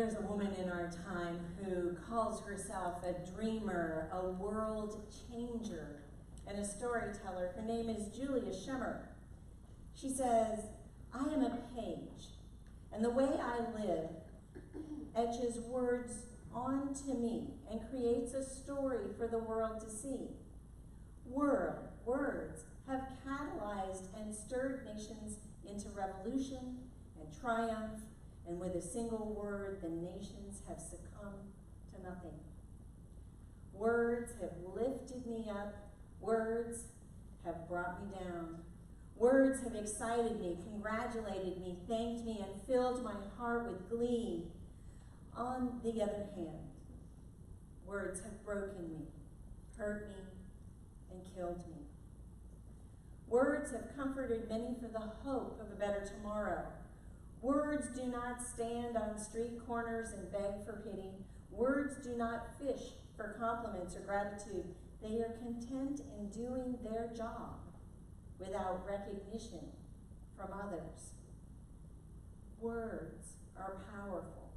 There's a woman in our time who calls herself a dreamer, a world changer, and a storyteller. Her name is Julia Schemmer. She says, I am a page, and the way I live etches words onto me and creates a story for the world to see. Words have catalyzed and stirred nations into revolution and triumph, and with a single word, the nations have succumbed to nothing. Words have lifted me up. Words have brought me down. Words have excited me, congratulated me, thanked me, and filled my heart with glee. On the other hand, words have broken me, hurt me, and killed me. Words have comforted many for the hope of a better tomorrow. Words do not stand on street corners and beg for pity. Words do not fish for compliments or gratitude. They are content in doing their job without recognition from others. Words are powerful.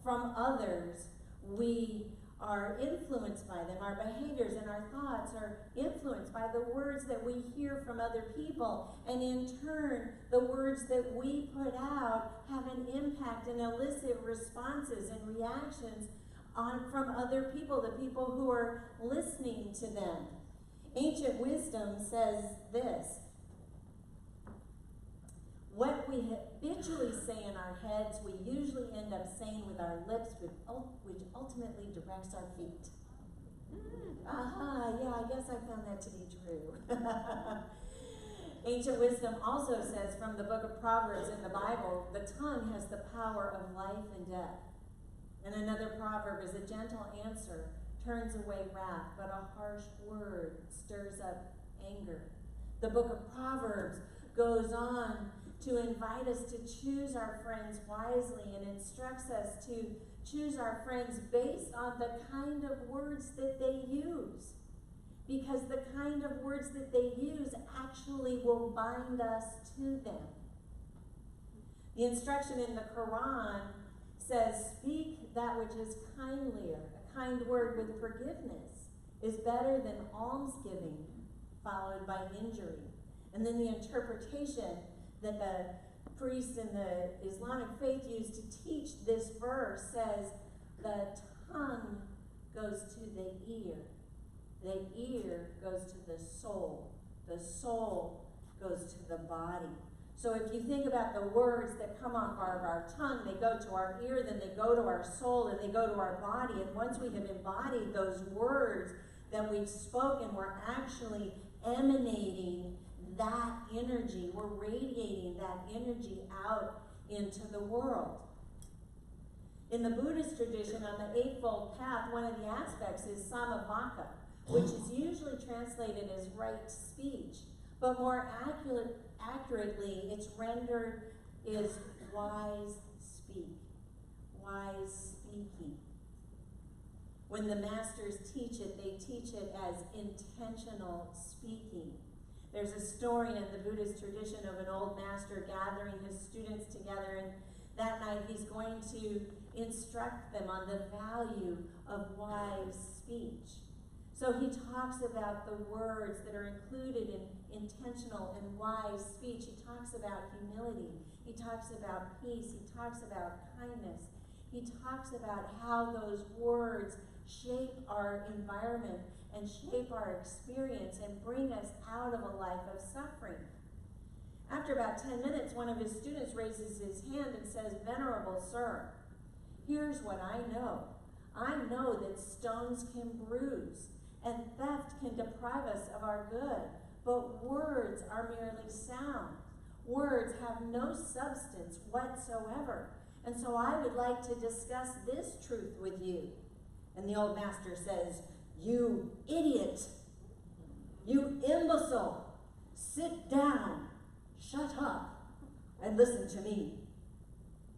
From others, we are influenced by them. Our behaviors and our thoughts are influenced by the words that we hear from other people. And in turn, the words that we put out have an impact and elicit responses and reactions from other people, the people who are listening to them. Ancient wisdom says this: what we habitually say in our heads, we usually end up saying with our lips, which ultimately directs our feet. Yeah, I guess I found that to be true. Ancient wisdom also says from the book of Proverbs in the Bible, the tongue has the power of life and death. And another proverb is, a gentle answer turns away wrath, but a harsh word stirs up anger. The book of Proverbs goes on to invite us to choose our friends wisely and instructs us to choose our friends based on the kind of words that they use. Because the kind of words that they use actually will bind us to them. The instruction in the Quran says, speak that which is kindlier. A kind word with forgiveness is better than almsgiving followed by injury. And then the interpretation that the priests in the Islamic faith used to teach this verse says, the tongue goes to the ear goes to the soul goes to the body. So if you think about the words that come off of our tongue, they go to our ear, then they go to our soul, and they go to our body. And once we have embodied those words that we've spoken, we're actually emanating that energy. We're radiating that energy out into the world. In the Buddhist tradition, on the Eightfold Path, one of the aspects is samavaka, which is usually translated as right speech. But more accurately, it's rendered is wise speak, wise speaking. When the masters teach it, they teach it as intentional speaking. There's a story in the Buddhist tradition of an old master gathering his students together, and that night he's going to instruct them on the value of wise speech. So he talks about the words that are included in intentional and wise speech. He talks about humility. He talks about peace. He talks about kindness. He talks about how those words shape our environment and shape our experience and bring us out of a life of suffering. After about 10 minutes, one of his students raises his hand and says, "Venerable sir, here's what I know. I know that stones can bruise and theft can deprive us of our good, but words are merely sound. Words have no substance whatsoever. And so I would like to discuss this truth with you." And the old master says, "You idiot, you imbecile, sit down, shut up, and listen to me."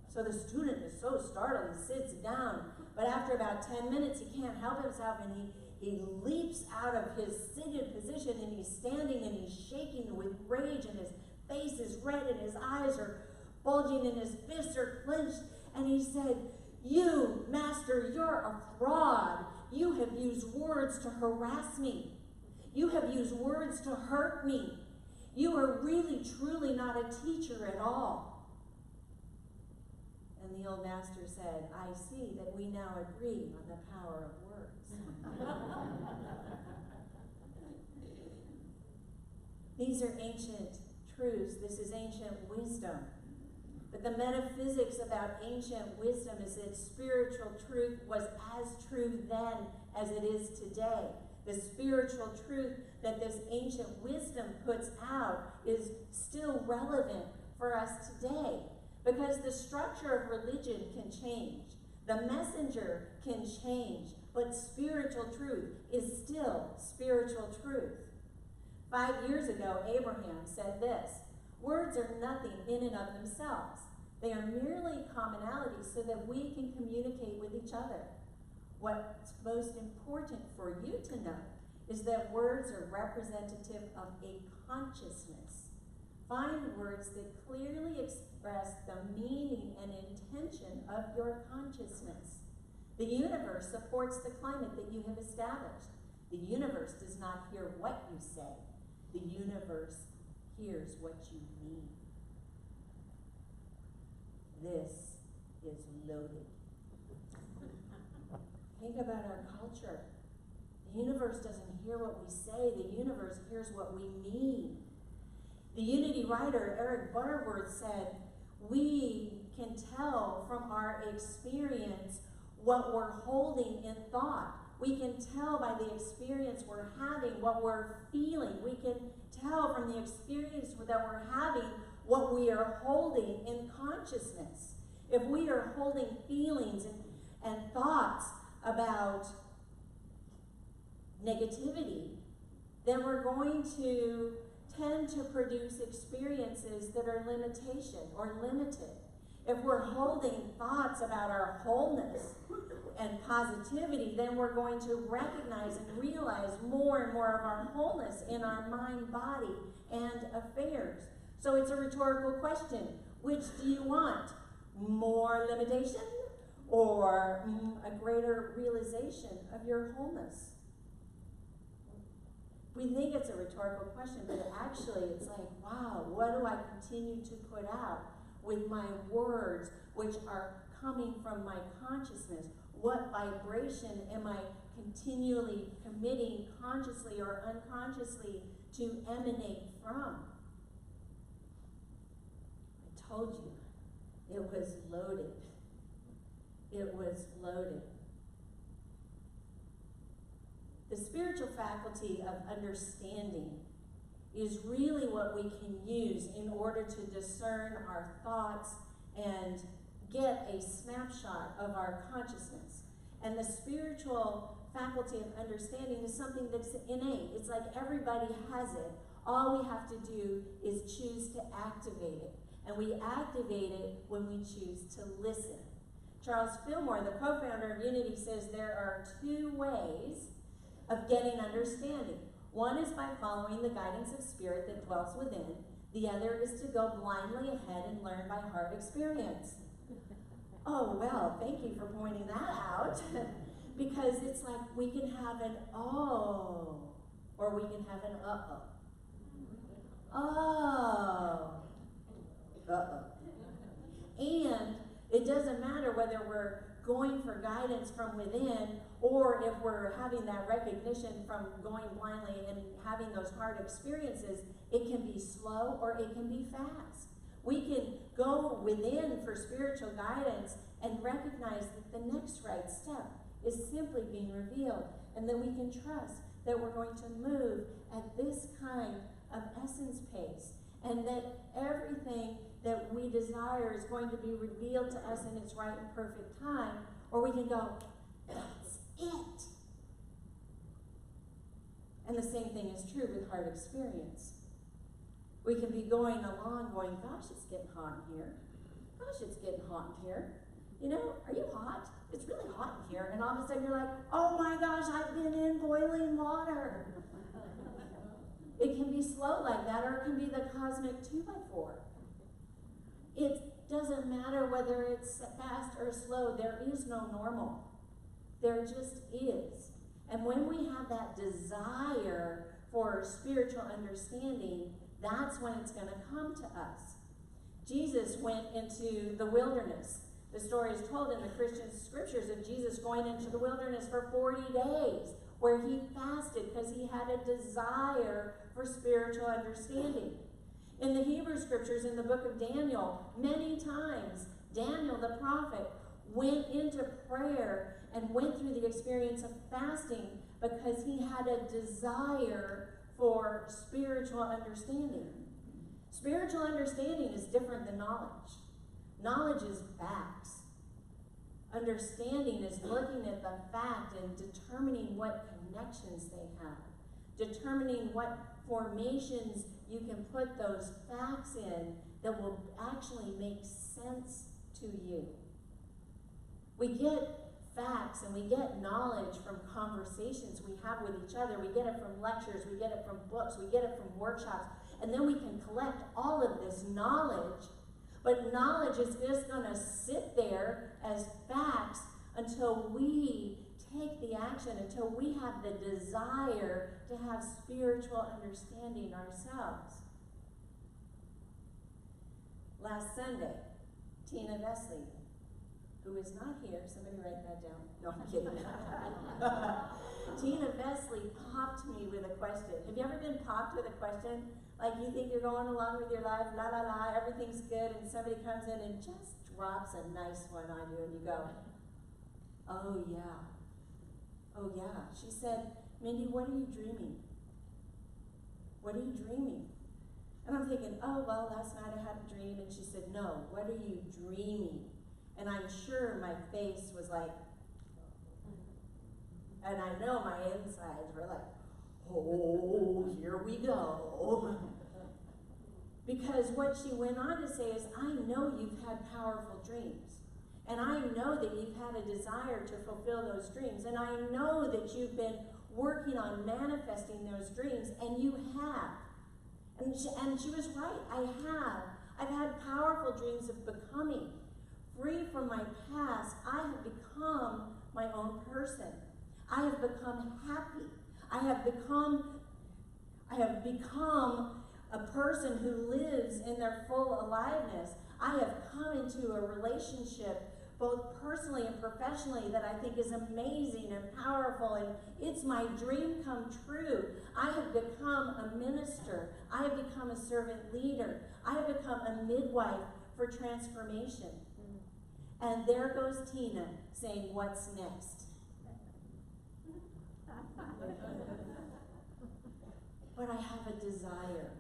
So the student is so startled, he sits down. But after about 10 minutes, he can't help himself, and he leaps out of his seated position, and he's standing and he's shaking with rage, and his face is red, and his eyes are bulging, and his fists are clenched. And he said, You, Master, you're a fraud. You have used words to harass me. You have used words to hurt me. You are really, truly not a teacher at all. And the old master said, I see that we now agree on the power of words. These are ancient truths. This is ancient wisdom. But the metaphysics about ancient wisdom is that spiritual truth was as true then as it is today. The spiritual truth that this ancient wisdom puts out is still relevant for us today, because the structure of religion can change. The messenger can change, but spiritual truth is still spiritual truth. 5 years ago, Abraham said this: words are nothing in and of themselves. They are merely commonalities so that we can communicate with each other. What's most important for you to know is that words are representative of a consciousness. Find words that clearly express the meaning and intention of your consciousness. The universe supports the climate that you have established. The universe does not hear what you say. The universe hears what you mean. This is loaded. Think about our culture. The universe doesn't hear what we say. The universe hears what we mean. The Unity writer, Eric Butterworth, said, we can tell from our experience what we're holding in thought. We can tell by the experience we're having what we're feeling. We can tell from the experience that we're having what we are holding in consciousness. If we are holding feelings and thoughts about negativity, then we're going to tend to produce experiences that are limitation or limited. If we're holding thoughts about our wholeness and positivity, then we're going to recognize and realize more and more of our wholeness in our mind, body, and affairs. So it's a rhetorical question. Which do you want? More limitation or a greater realization of your wholeness? We think it's a rhetorical question, but actually it's like, wow, what do I continue to put out with my words, which are coming from my consciousness? What vibration am I continually committing, consciously or unconsciously, to emanate from? I told you, it was loaded. It was loaded. The spiritual faculty of understanding is really what we can use in order to discern our thoughts and get a snapshot of our consciousness. And the spiritual faculty of understanding is something that's innate. It's like everybody has it. All we have to do is choose to activate it. And we activate it when we choose to listen. Charles Fillmore, the co-founder of Unity, says there are 2 ways of getting understanding. One is by following the guidance of spirit that dwells within. The other is to go blindly ahead and learn by hard experience. Oh, well, thank you for pointing that out. Because it's like we can have an oh, or we can have an uh-oh. Oh. Uh-oh. And it doesn't matter whether we're going for guidance from within or if we're having that recognition from going blindly and having those hard experiences. It can be slow or it can be fast. We can go within for spiritual guidance and recognize that the next right step is simply being revealed, and then we can trust that we're going to move at this kind of essence pace, and that everything that we desire is going to be revealed to us in its right and perfect time, or we can go, that's it. And the same thing is true with hard experience. We can be going along going, gosh, it's getting hot in here. Gosh, it's getting hot in here. You know, are you hot? It's really hot in here. And all of a sudden you're like, oh my gosh, I've been in boiling water. It can be slow like that, or it can be the cosmic 2x4. It Doesn't matter whether it's fast or slow. There is no normal. There just is. And when we have that desire for spiritual understanding, that's when it's going to come to us. Jesus went into the wilderness. The story is told in the Christian scriptures of Jesus going into the wilderness for 40 days, where he fasted because he had a desire for spiritual understanding. In the Hebrew scriptures, in the book of Daniel, many times, Daniel the prophet went into prayer and went through the experience of fasting because he had a desire for spiritual understanding. Spiritual understanding is different than knowledge. Knowledge is facts. Understanding is looking at the fact and determining what connections they have, determining what formations you can put those facts in that will actually make sense to you. We get facts and we get knowledge from conversations we have with each other. We get it from lectures, we get it from books, we get it from workshops, and then we can collect all of this knowledge. But knowledge is just going to sit there as facts until we take the action, until we have the desire to have spiritual understanding ourselves. Last Sunday, Tina Vesley, who is not here, somebody write that down. No, I'm kidding. Tina Vesley popped me with a question. Have you ever been popped with a question? Like you think you're going along with your life, la la la, everything's good, and somebody comes in and just drops a nice one on you, and you go, oh yeah. Oh yeah. She said, Mindy, what are you dreaming? What are you dreaming? And I'm thinking, oh, well, last night I had a dream. And she said, no, what are you dreaming? And I'm sure my face was like, and I know my insides were like, oh, here we go. Because what she went on to say is, I know you've had powerful dreams. And I know that you've had a desire to fulfill those dreams. And I know that you've been working on manifesting those dreams, and you have. And she was right, I have. I've had powerful dreams of becoming free from my past. I have become my own person. I have become happy. I have become a person who lives in their full aliveness. I have come into a relationship, both personally and professionally, that I think is amazing and powerful, and it's my dream come true. I have become a minister. I have become a servant leader. I have become a midwife for transformation. And there goes Tina saying, what's next? But I have a desire.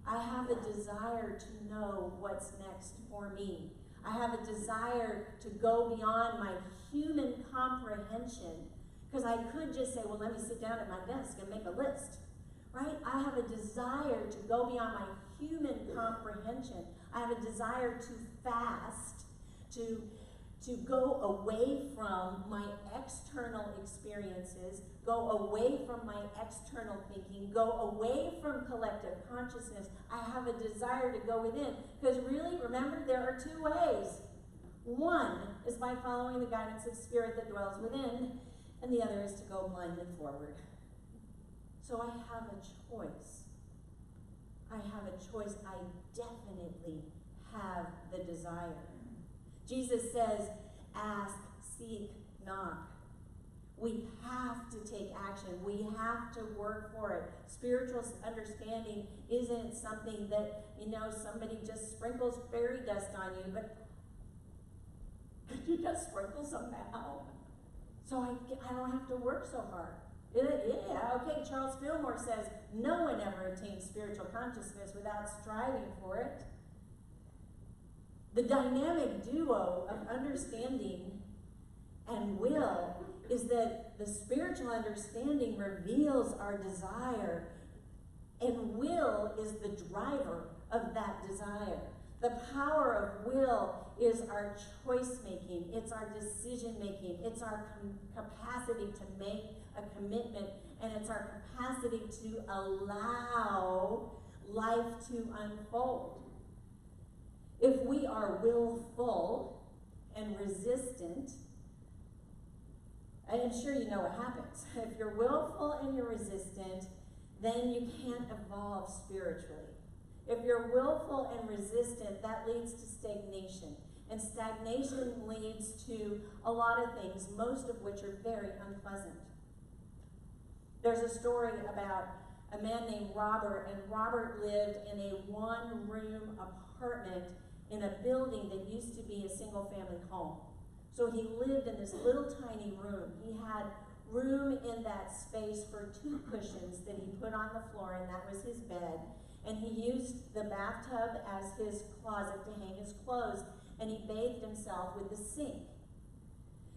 I have a desire to know what's next for me. I have a desire to go beyond my human comprehension, because I could just say, well, let me sit down at my desk and make a list, right? I have a desire to go beyond my human comprehension. I have a desire to fast, to go away from my external experiences, go away from my external thinking, go away from collective consciousness. I have a desire to go within. Because really, remember, there are two ways. One is by following the guidance of spirit that dwells within, and the other is to go blindly forward. So I have a choice. I have a choice. I definitely have the desire. Jesus says, ask, seek, knock. We have to take action. We have to work for it. Spiritual understanding isn't something that, somebody just sprinkles fairy dust on you, but you just sprinkle somehow. So I don't have to work so hard. Okay, Charles Fillmore says, no one ever attains spiritual consciousness without striving for it. The dynamic duo of understanding and will is that the spiritual understanding reveals our desire, and will is the driver of that desire. The power of will is our choice making, it's our decision making, it's our capacity to make a commitment, and it's our capacity to allow life to unfold. If we are willful and resistant, I'm sure you know what happens. If you're willful and you're resistant, then you can't evolve spiritually. If you're willful and resistant, that leads to stagnation. And stagnation leads to a lot of things, most of which are very unpleasant. There's a story about a man named Robert, and Robert lived in a one-room apartment in a building that used to be a single-family home. So he lived in this little tiny room. He had room in that space for 2 cushions that he put on the floor, and that was his bed. And he used the bathtub as his closet to hang his clothes, and he bathed himself with the sink.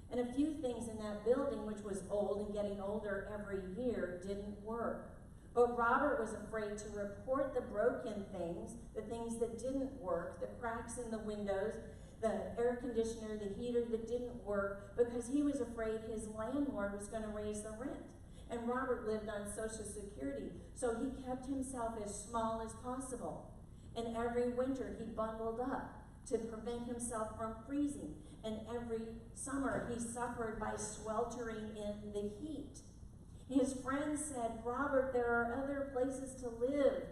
And a few things in that building, which was old and getting older every year, didn't work. But Robert was afraid to report the broken things, the things that didn't work, the cracks in the windows, the air conditioner, the heater that didn't work, because he was afraid his landlord was going to raise the rent. And Robert lived on Social Security, so he kept himself as small as possible. And every winter he bundled up to prevent himself from freezing. And every summer he suffered by sweltering in the heat. His friends said, "Robert, there are other places to live.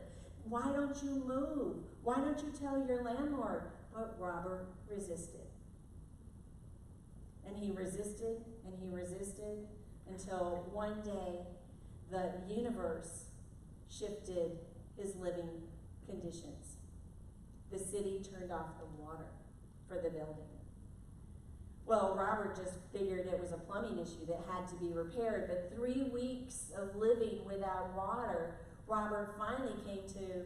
Why don't you move? Why don't you tell your landlord?" But Robert resisted. And he resisted, and he resisted, until one day the universe shifted his living conditions. The city turned off the water for the building. Well, Robert just figured it was a plumbing issue that had to be repaired, but 3 weeks of living without water, Robert finally came to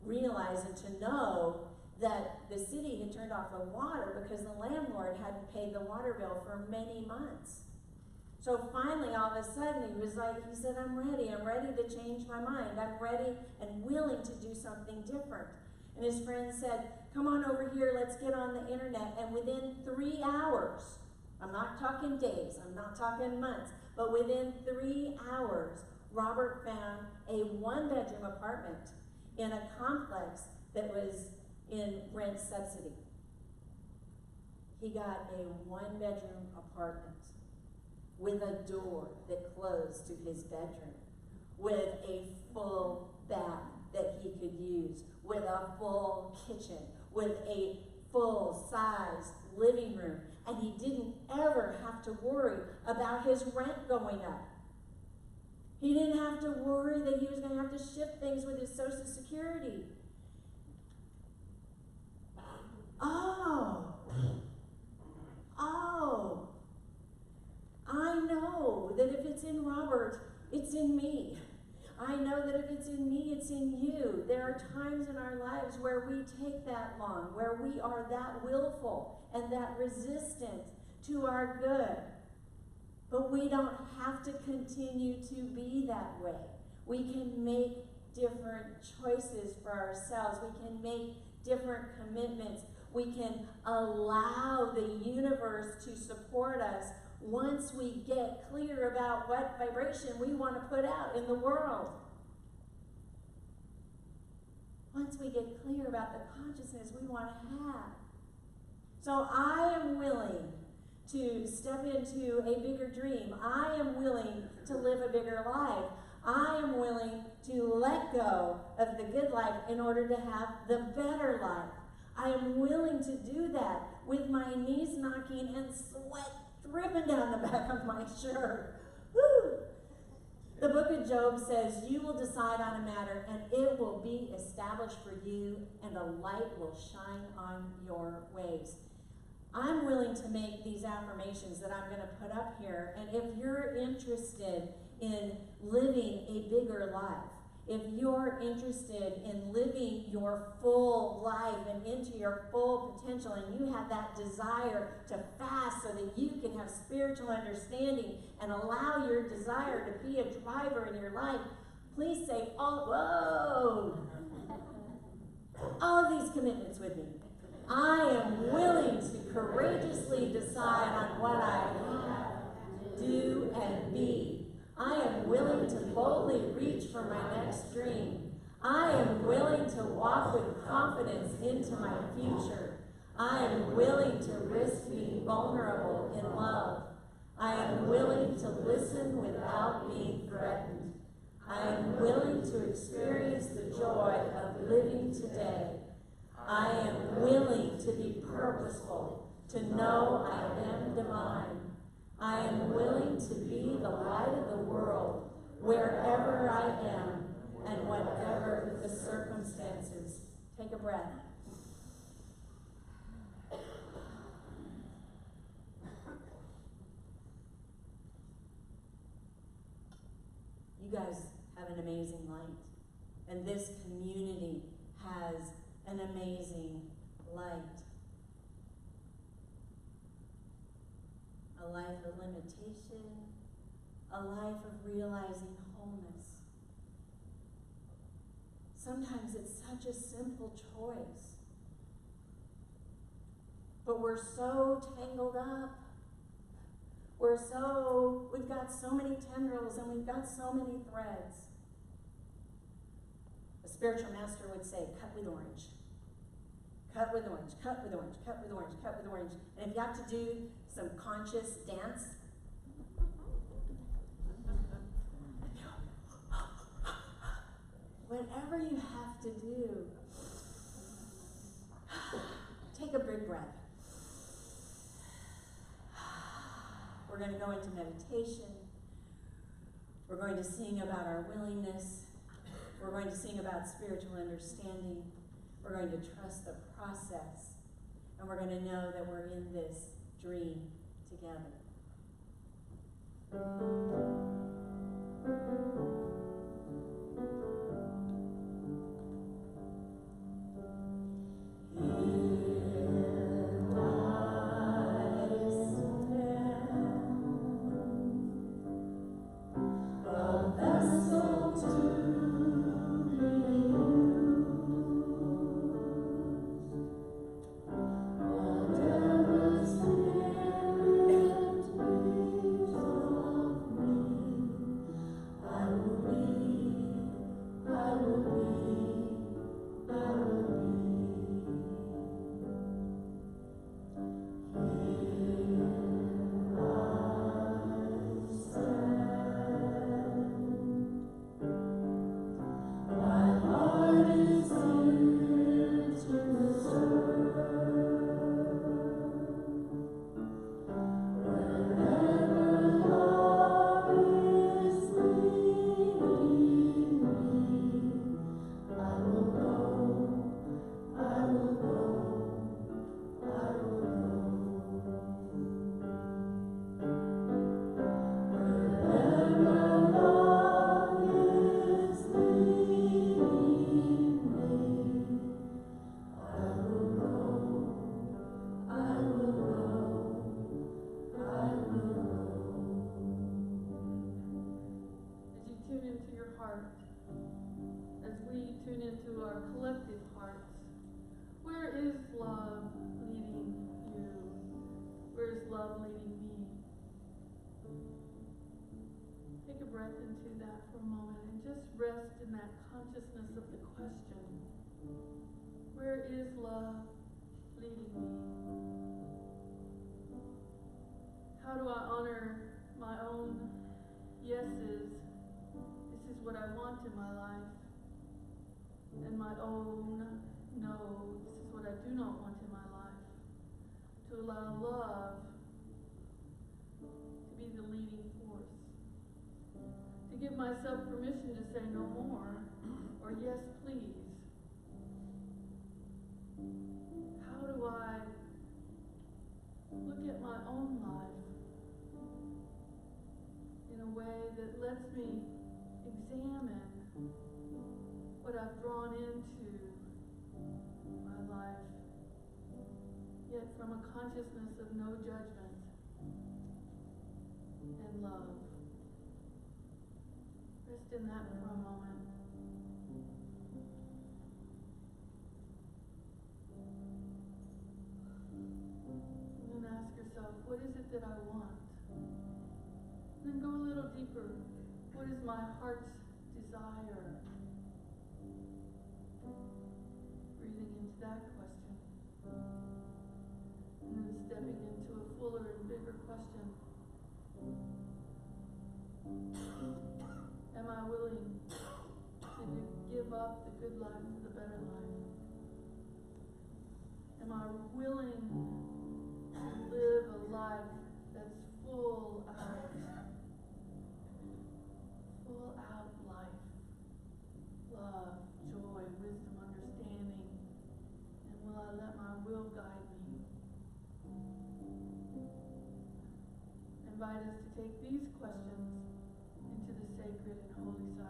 realize and to know that the city had turned off the water because the landlord hadn't paid the water bill for many months. So finally, all of a sudden, he said, I'm ready to change my mind. I'm ready and willing to do something different. And his friend said, come on over here, let's get on the internet. And within 3 hours, I'm not talking days, I'm not talking months, but within 3 hours, Robert found a 1-bedroom apartment in a complex that was in rent subsidy. He got a 1-bedroom apartment with a door that closed to his bedroom, with a full bath that he could use, with a full kitchen, with a full-size living room, and he didn't ever have to worry about his rent going up. He didn't have to worry that he was going to have to shift things with his Social Security. Oh, I know that if it's in Robert, it's in me. I know that if it's in me, it's in you. There are times in our lives where we take that long, where we are that willful and that resistant to our good. But we don't have to continue to be that way. We can make different choices for ourselves. We can make different commitments. We can allow the universe to support us once we get clear about what vibration we want to put out in the world. Once we get clear about the consciousness we want to have. So I am willing to step into a bigger dream. I am willing to live a bigger life. I am willing to let go of the good life in order to have the better life. I am willing to do that with my knees knocking and sweat dripping down the back of my shirt. Woo! The book of Job says, you will decide on a matter and it will be established for you and a light will shine on your ways. I'm willing to make these affirmations that I'm going to put up here, and if you're interested in living a bigger life, if you're interested in living your full life and into your full potential, and you have that desire to fast so that you can have spiritual understanding and allow your desire to be a driver in your life, please say, all of these commitments with me. I am willing to courageously decide on what I have, do, and be. I am willing to boldly reach for my next dream. I am willing to walk with confidence into my future. I am willing to risk being vulnerable in love. I am willing to listen without being threatened. I am willing to experience the joy of living today. I am willing to be purposeful, to know I am divine. I am willing to be the light of the world wherever I am and whatever the circumstances. Take a breath. You guys have an amazing light, and this community has an amazing light. A life of limitation, a life of realizing wholeness. Sometimes it's such a simple choice, but we're so tangled up. We've got so many tendrils and we've got so many threads. A spiritual master would say, cut with orange. Cut with orange, cut with orange, cut with orange, cut with orange. And if you have to do some conscious dance, whatever you have to do, take a big breath. We're going to go into meditation. We're going to sing about our willingness. We're going to sing about spiritual understanding. We're going to trust the process. And we're going to know that we're in this dream together. As we tune into our collective hearts, where is love leading you? Where is love leading me? Take a breath into that for a moment and just rest in that consciousness of the question. Where is love leading me? How do I honor my own yeses? This is what I want in my life. And my own no, this is what I do not want in my life. To allow love to be the leading force. To give myself permission to say no more, or yes please. How do I look at my own life in a way that lets me examine what I've drawn into my life, yet from a consciousness of no judgment and love. Rest in that for a moment. And then ask yourself, what is it that I want? And then go a little deeper. What is my heart's desire? Breathing into that question. deeper question. Am I willing to give up the good life for the better life? Am I willing to live a life that's full out life? Love, joy, wisdom, understanding. And will I let my will guide me? Invite us to take these questions into the sacred and holy silence.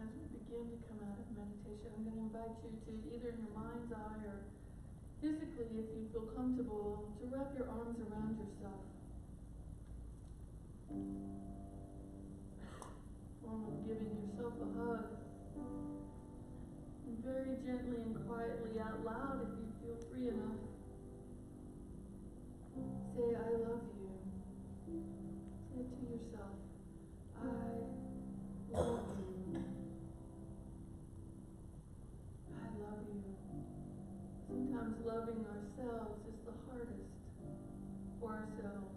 As we begin to come out of meditation, I'm going to invite you to, either in your mind's eye or physically, if you feel comfortable, to wrap your arms around yourself. Form of giving yourself a hug. And very gently and quietly out loud, if you feel free enough, say, I love you. Say it to yourself. I love you. I love you. Sometimes loving ourselves is the hardest for ourselves.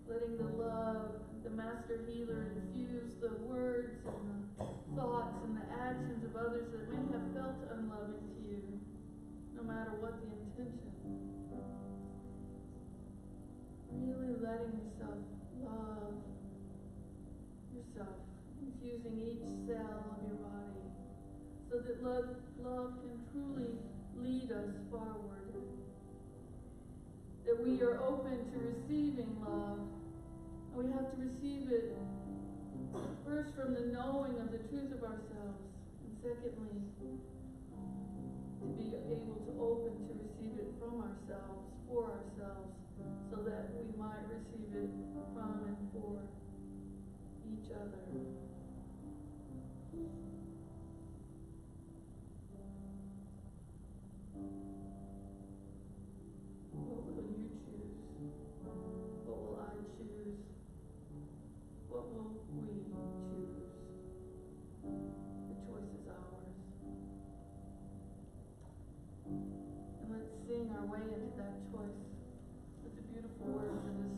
Letting the love, the master healer, infuse the words and the thoughts and the actions of others that may have felt unloving to you, no matter what the intention. Really letting yourself love yourself, infusing each cell of your body, so that love can truly lead us forward. That we are open to receiving love, and we have to receive it first from the knowing of the truth of ourselves, and secondly, to be able to open to receive it from ourselves, for ourselves, so that we might receive it from and for each other. What will you choose? What will I choose? What will we choose? The choice is ours. And let's sing our way into that choice with the beautiful words of this